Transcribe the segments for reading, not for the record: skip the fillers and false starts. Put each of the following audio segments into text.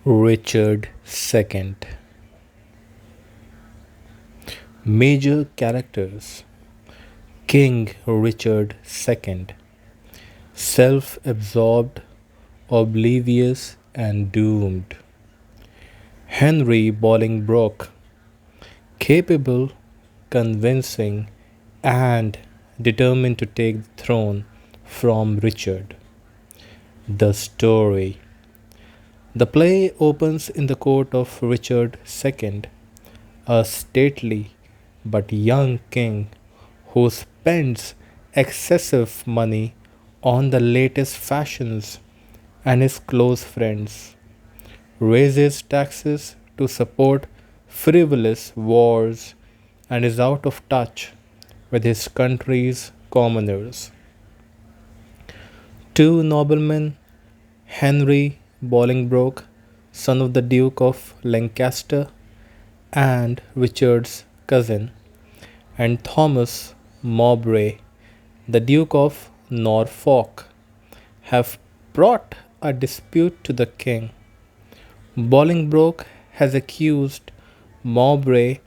Richard II. Major characters: King Richard II, self absorbed, oblivious, and doomed. Henry Bolingbroke, capable, convincing, and determined to take the throne from Richard. The story. The play opens in the court of Richard II, a stately but young king who spends excessive money on the latest fashions and his close friends, raises taxes to support frivolous wars, and is out of touch with his country's commoners. Two noblemen, Henry Bolingbroke, son of the Duke of Lancaster and Richard's cousin, and Thomas Mowbray, the Duke of Norfolk, have brought a dispute to the king. Bolingbroke has accused Mowbray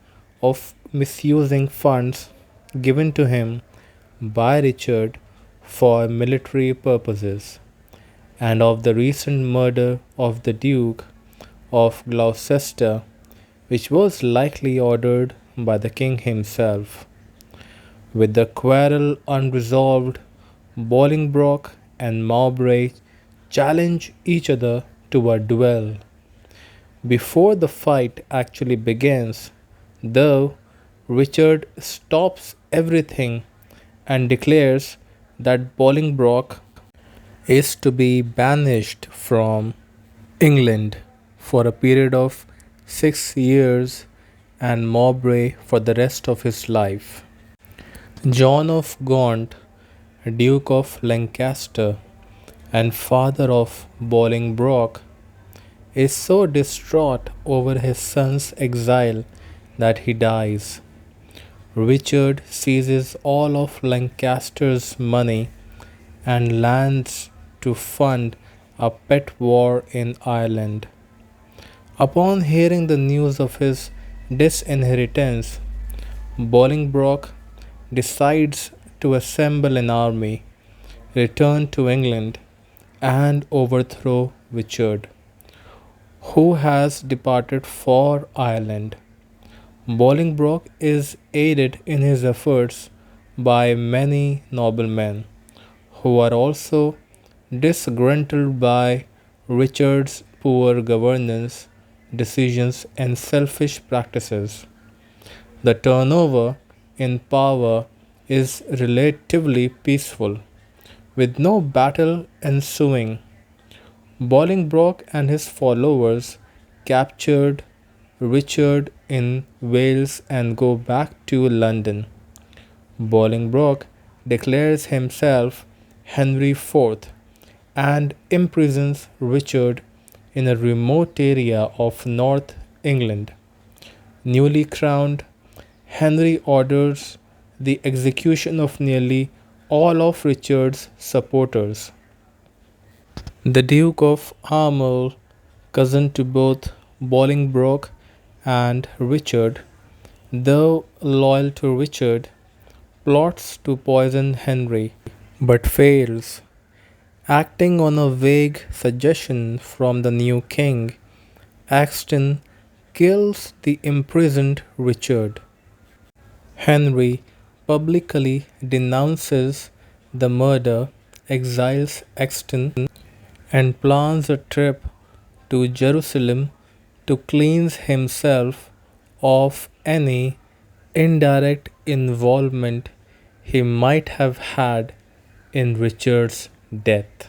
of misusing funds given to him by Richard for military purposes, and of the recent murder of the Duke of Gloucester, which was likely ordered by the king himself. With the quarrel unresolved, Bolingbroke and Mowbray challenge each other to a duel. Before the fight actually begins, though, Richard stops everything and declares that Bolingbroke is to be banished from England for a period of 6 years and Mowbray for the rest of his life. John of Gaunt, Duke of Lancaster and father of Bolingbroke, is so distraught over his son's exile that he dies. Richard seizes all of Lancaster's money and lands to fund a pet war in Ireland. Upon hearing the news of his disinheritance, Bolingbroke decides to assemble an army, return to England, and overthrow Richard, who has departed for Ireland. Bolingbroke is aided in his efforts by many noblemen, who are also disgruntled by Richard's poor governance, decisions, and selfish practices. The turnover in power is relatively peaceful, with no battle ensuing. Bolingbroke and his followers captured Richard in Wales and go back to London. Bolingbroke declares himself Henry IV and imprisons Richard in a remote area of North England. Newly crowned, Henry orders the execution of nearly all of Richard's supporters. The Duke of Armagh, cousin to both Bolingbroke and Richard, though loyal to Richard, plots to poison Henry, but fails. Acting on a vague suggestion from the new king, Axton kills the imprisoned Richard. Henry publicly denounces the murder, exiles Axton, and plans a trip to Jerusalem to cleanse himself of any indirect involvement he might have had in Richard's death.